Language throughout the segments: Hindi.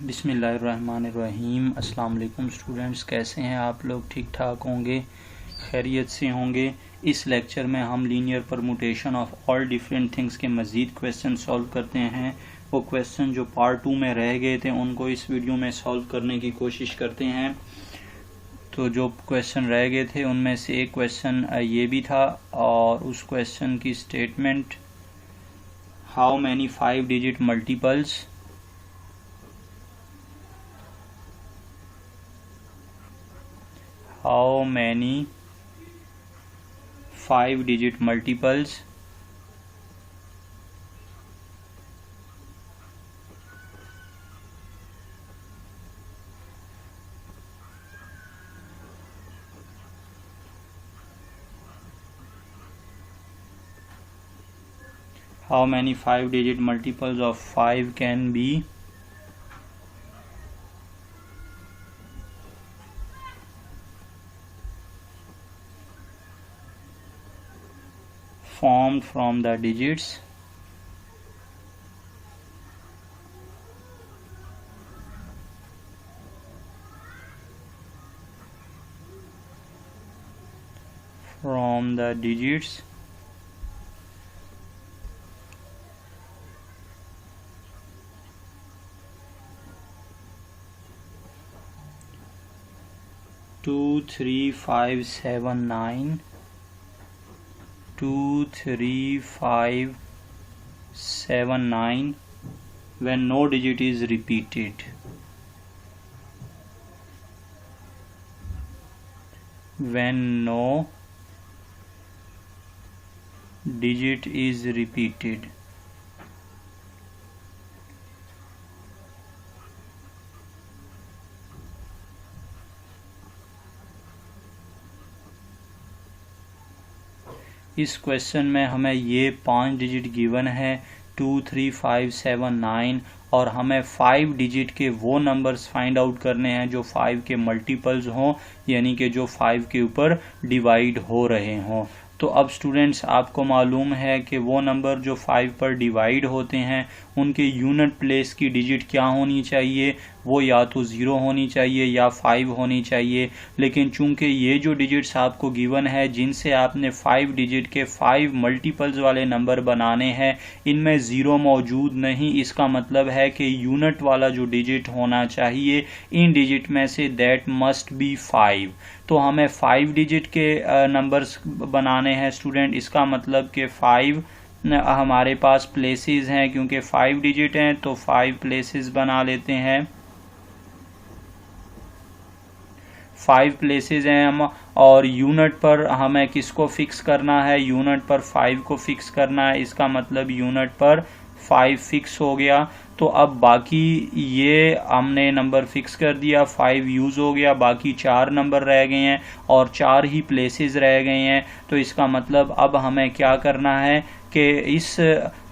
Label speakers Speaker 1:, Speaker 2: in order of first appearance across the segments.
Speaker 1: बिस्मिल्लाहिर्रहमानिर्रहीम। अस्सलाम वालेकुम स्टूडेंट्स, कैसे हैं आप लोग? ठीक ठाक होंगे, खैरियत से होंगे। इस लेक्चर में हम linear permutation of all different things के मज़ीद क्वेश्चन सॉल्व करते हैं। वो क्वेश्चन जो पार्ट 2 में रह गए थे उनको इस वीडियो में सॉल्व करने की कोशिश करते हैं। तो जो क्वेश्चन रह गए थे उनमें से एक क्वेश्चन ये भी था, और उस क्वेश्चन की statement, how many 5 digit multiples how many 5-digit multiples how many 5-digit multiples of 5 can be formed from the digits from the digits 2, 3, 5, 7, 9, 2, 3, 5, 7, 9 when no digit is repeated. When no digit is repeated. इस क्वेश्चन में हमें ये 5 डिजिट गिवन है, 2, 3, 5, 7, 9, और हमें 5 डिजिट के वो नंबर्स फाइंड आउट करने हैं जो 5 के मल्टीपल्स हों, यानी कि जो 5 के ऊपर डिवाइड हो रहे हों। तो अब स्टूडेंट्स, आपको मालूम है कि वो नंबर जो 5 पर डिवाइड होते हैं उनके यूनिट प्लेस की डिजिट क्या होनी चाहिए? वो या तो 0 होनी चाहिए या 5 होनी चाहिए। लेकिन चूंकि ये जो डिजिट्स आपको गिवन है जिनसे आपने 5 डिजिट के 5 मल्टीपल्स वाले नंबर बनाने हैं, इनमें 0 मौजूद नहीं। इसका मतलब है कि यूनिट वाला जो डिजिट होना चाहिए इन डिजिट में से दैट मस्ट बी 5। तो हमें 5 डिजिट के नंबर्स बनाने हैं स्टूडेंट। इसका मतलब कि 5 हमारे पास प्लेसेस हैं, क्योंकि 5 डिजिट हैं तो 5 प्लेसेस बना लेते हैं। 5 प्लेसेस हैं हम, और यूनिट पर हमें किसको फिक्स करना है? यूनिट पर 5 को फिक्स करना है। इसका मतलब यूनिट पर 5 फिक्स हो गया। तो अब बाकी ये हमने नंबर फिक्स कर दिया, 5 यूज़ हो गया, बाकी 4 नंबर रह गए हैं और 4 ही प्लेसेस रह गए हैं। तो इसका मतलब अब हमें क्या करना है कि इस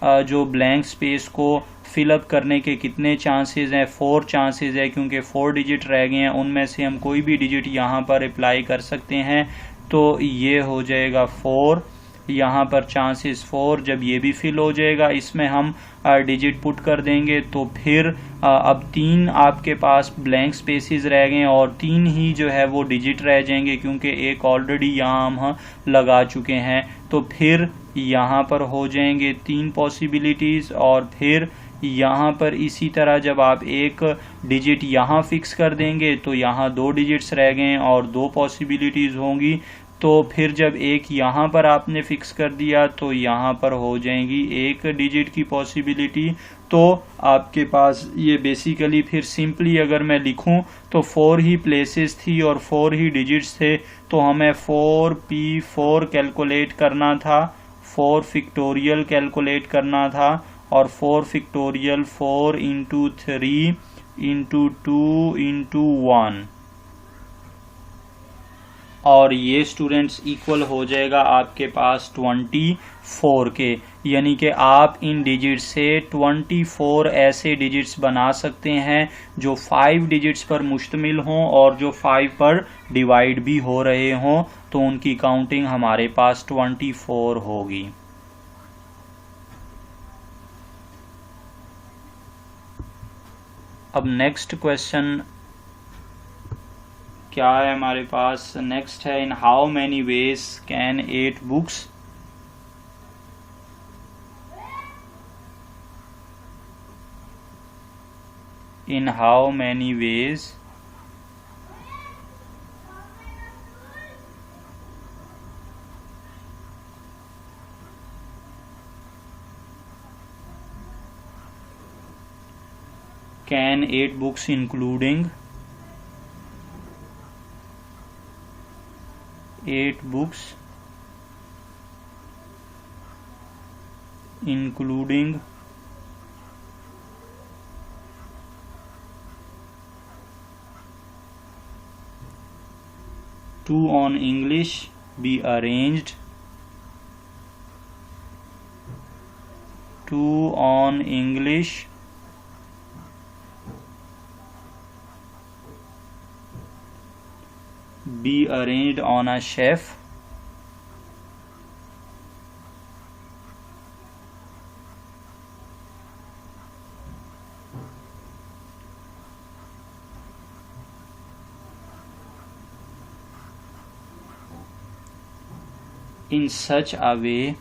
Speaker 1: जो ब्लैंक स्पेस को फिलअप करने के कितने चांसेस हैं? 4 चांसेस है, क्योंकि 4 डिजिट रह गए हैं, उनमें से हम कोई भी डिजिट यहाँ पर अप्लाई कर सकते हैं। तो ये हो जाएगा 4, यहाँ पर चांसेस 4। जब ये भी फिल हो जाएगा, इसमें हम डिजिट पुट कर देंगे, तो फिर अब 3 आपके पास ब्लैंक स्पेसेस रह गए हैं और 3 ही जो है वो डिजिट रह जाएंगे, क्योंकि एक ऑलरेडी यहाँ हम लगा चुके हैं। तो फिर यहाँ पर हो जाएंगे 3 पॉसिबिलिटीज़, और फिर यहाँ पर इसी तरह जब आप एक डिजिट यहाँ फिक्स कर देंगे तो यहाँ 2 डिजिट्स रह गए और 2 पॉसिबिलिटीज़ होंगी। तो फिर जब एक यहाँ पर आपने फिक्स कर दिया तो यहाँ पर हो जाएंगी 1 डिजिट की पॉसिबिलिटी। तो आपके पास ये बेसिकली फिर सिंपली अगर मैं लिखूं तो 4 ही प्लेसेस थी और 4 ही डिजिट्स थे। तो हमें 4p4 कैलकुलेट करना था, 4 फैक्टोरियल कैलकुलेट करना था, और 4 फैक्टोरियल 4 इंटू 3 इंटू 2 इंटू 1, और ये स्टूडेंट्स इक्वल हो जाएगा आपके पास 24 के। यानी कि आप इन डिजिट्स से 24 ऐसे डिजिट्स बना सकते हैं जो 5 डिजिट्स पर मुश्तमिल हों और जो 5 पर डिवाइड भी हो रहे हों। तो उनकी काउंटिंग हमारे पास 24 होगी। अब नेक्स्ट क्वेश्चन क्या है हमारे पास? नेक्स्ट है, in how many ways can 8 books in how many ways can 8 books including 8 books including 2 on English be arranged 2 on English be arranged on a shelf in such a way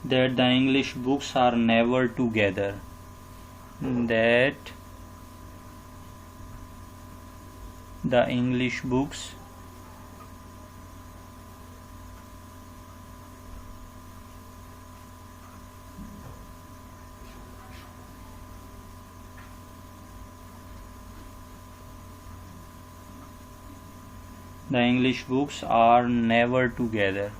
Speaker 1: that the English books are never together, that the English books are never together.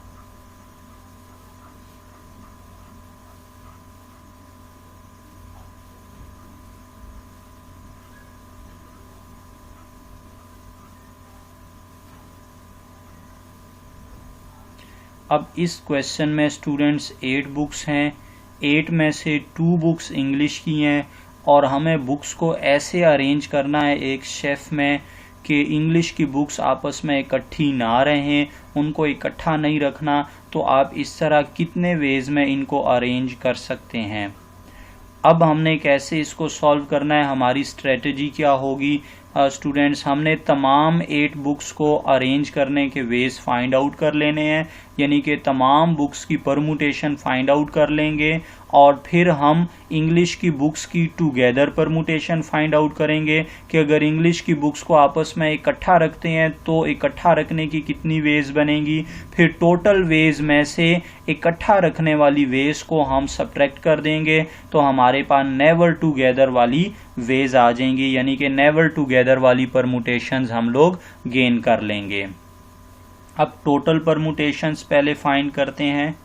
Speaker 1: अब इस क्वेश्चन में स्टूडेंट्स 8 बुक्स हैं, 8 में से 2 बुक्स इंग्लिश की हैं और हमें बुक्स को ऐसे अरेंज करना है एक शेल्फ में कि इंग्लिश की बुक्स आपस में इकट्ठी ना रहें, उनको इकट्ठा नहीं रखना। तो आप इस तरह कितने वेज में इनको अरेंज कर सकते हैं। अब हमने कैसे इसको सॉल्व करना है, हमारी स्ट्रेटजी क्या होगी स्टूडेंट्स? हमने तमाम 8 बुक्स को अरेंज करने के वेज फाइंड आउट कर लेने हैं, यानी कि तमाम बुक्स की परमुटेशन फाइंड आउट कर लेंगे और फिर हम इंग्लिश की बुक्स की टुगेदर परमुटेशन फाइंड आउट करेंगे कि अगर इंग्लिश की बुक्स को आपस में इकट्ठा रखते हैं तो इकट्ठा रखने की कितनी वेज बनेगी। फिर टोटल वेज में से इकट्ठा रखने वाली वेज को हम सब्ट्रैक्ट कर देंगे तो हमारे पास नेवर टुगेदर वाली वेज आ जाएंगी, यानी कि नेवर टुगेदर वाली परमुटेशंस हम लोग गेन कर लेंगे। अब टोटल परमुटेशंस पहले फाइंड करते हैं।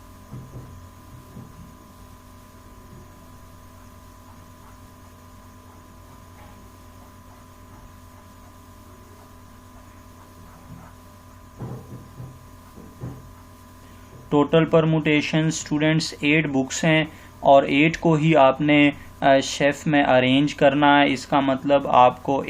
Speaker 1: टोटल परमुटेशन स्टूडेंट्स 8 बुक्स हैं और 8 को ही आपने शेफ में अरेंज करना है। इसका मतलब आपको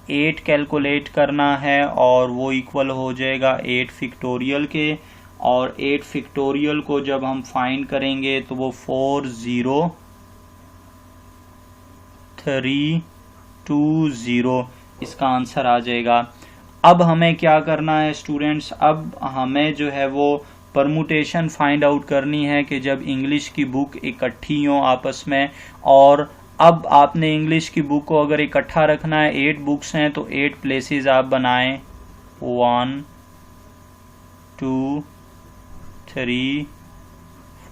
Speaker 1: 8 कैलकुलेट करना है और वो इक्वल हो जाएगा 8 फैक्टोरियल के, और 8 फैक्टोरियल को जब हम फाइंड करेंगे तो वो 40320 इसका आंसर आ जाएगा। अब हमें क्या करना है स्टूडेंट्स, अब हमें जो है वो परमुटेशन फाइंड आउट करनी है कि जब इंग्लिश की बुक इकट्ठी हो आपस में, और अब आपने इंग्लिश की बुक को अगर इकट्ठा रखना है, 8 बुक्स हैं तो 8 प्लेसेस आप बनाएं, 1 2 3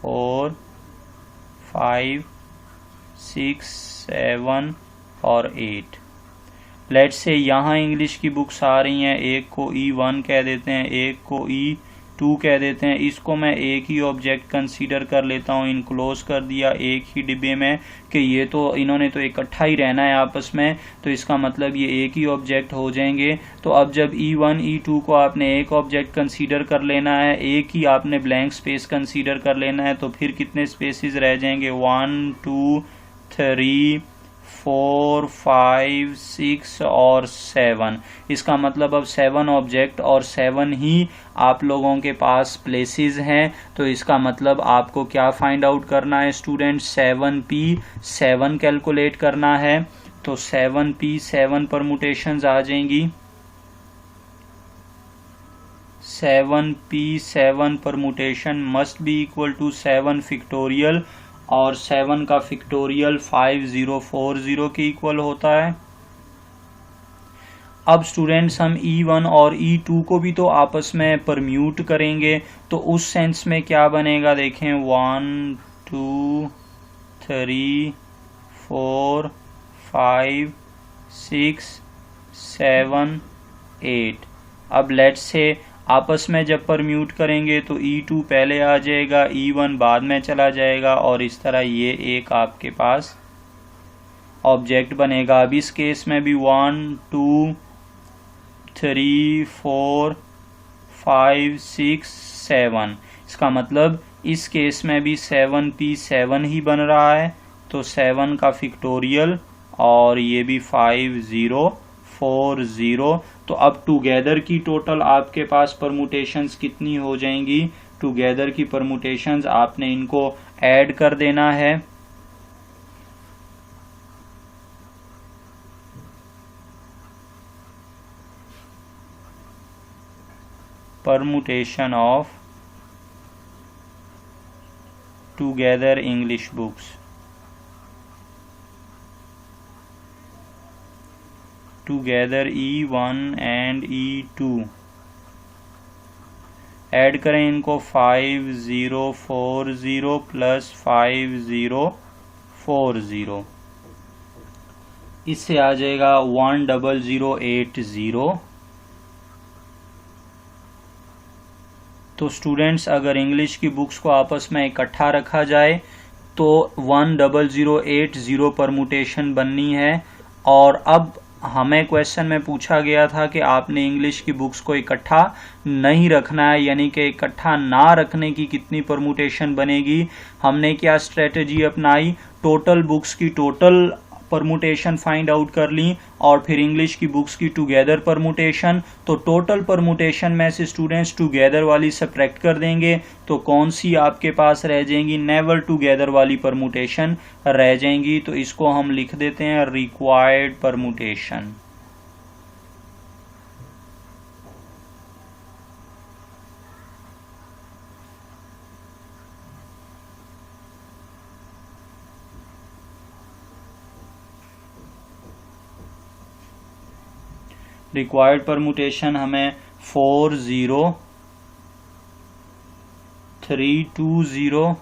Speaker 1: 4 5 6 7 और 8। लेट्स से यहाँ इंग्लिश की बुक्स आ रही हैं, एक को E1 कह देते हैं, एक को E2 कह देते हैं। इसको मैं एक ही ऑब्जेक्ट कंसीडर कर लेता हूँ, इनक्लोज कर दिया एक ही डिब्बे में कि ये तो इन्होंने तो इकट्ठा ही रहना है आपस में, तो इसका मतलब ये एक ही ऑब्जेक्ट हो जाएंगे। तो अब जब E1 E2 को आपने एक ऑब्जेक्ट कंसीडर कर लेना है, एक ही आपने ब्लैंक स्पेस कंसीडर कर लेना है, तो फिर कितने स्पेसिस रह जाएंगे, 1 2 3 4, 5, 6 और 7। इसका मतलब अब 7 ऑब्जेक्ट और 7 ही आप लोगों के पास प्लेसेस हैं। तो इसका मतलब आपको क्या फाइंड आउट करना है स्टूडेंट? 7p 7 कैलकुलेट करना है। तो 7p 7 परमुटेशंस आ जाएंगी। 7p 7 permutation must be equal to 7 factorial, और 7 का फिक्टोरियल 5040 के इक्वल होता है। अब स्टूडेंट्स हम E1 और E2 को भी तो आपस में परम्यूट करेंगे, तो उस सेंस में क्या बनेगा देखें, 1 2 3 4 5 6 7 8। अब लेट्स से आपस में जब परम्यूट करेंगे तो E2 पहले आ जाएगा, E1 बाद में चला जाएगा, और इस तरह ये एक आपके पास ऑब्जेक्ट बनेगा। अब इस केस में भी 1 2 3 4 5 6 7। इसका मतलब इस केस में भी 7p 7 ही बन रहा है। तो 7 का फिक्टोरियल और ये भी 5040। तो अब टुगेदर की टोटल आपके पास परमुटेशंस कितनी हो जाएंगी? टुगेदर की परमुटेशंस आपने इनको ऐड कर देना है। Permutation of together English books. Together E1 and E2 add करें इनको 5040 प्लस 5040, इससे आ जाएगा 10080। तो स्टूडेंट्स अगर इंग्लिश की बुक्स को आपस में इकट्ठा रखा जाए तो 10080 परमुटेशन बननी है। और अब हमें क्वेश्चन में पूछा गया था कि आपने इंग्लिश की बुक्स को इकट्ठा नहीं रखना है, यानी कि इकट्ठा ना रखने की कितनी परमुटेशन बनेगी। हमने क्या स्ट्रेटजी अपनाई? टोटल बुक्स की टोटल परमुटेशन फाइंड आउट कर ली और फिर इंग्लिश की बुक्स की टुगेदर परमुटेशन। तो टोटल परमुटेशन में से स्टूडेंट्स टुगेदर वाली सब्ट्रैक्ट कर देंगे, तो कौन सी आपके पास रह जाएंगी? नेवर टुगेदर वाली परमुटेशन रह जाएंगी। तो इसको हम लिख देते हैं रिक्वायर्ड परमुटेशन। रिक्वायर्ड परमुटेशन हमें 40320,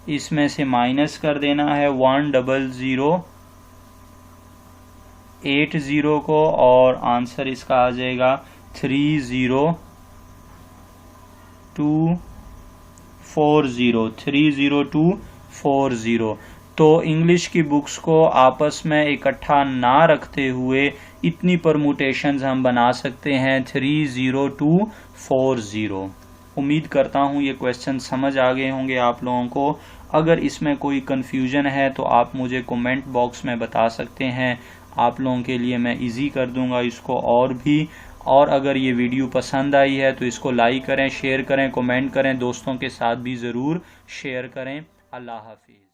Speaker 1: इसमें से माइनस कर देना है 10080 को, और आंसर इसका आ जाएगा 30240। तो इंग्लिश की बुक्स को आपस में इकट्ठा ना रखते हुए इतनी परमुटेशंस हम बना सकते हैं 30240। उम्मीद करता हूँ ये क्वेश्चन समझ आ गए होंगे आप लोगों को। अगर इसमें कोई कन्फ्यूजन है तो आप मुझे कमेंट बॉक्स में बता सकते हैं, आप लोगों के लिए मैं इजी कर दूंगा इसको और भी। और अगर ये वीडियो पसंद आई है तो इसको लाइक करें, शेयर करें, कमेंट करें, दोस्तों के साथ भी ज़रूर शेयर करें। अल्लाह हाफिज़।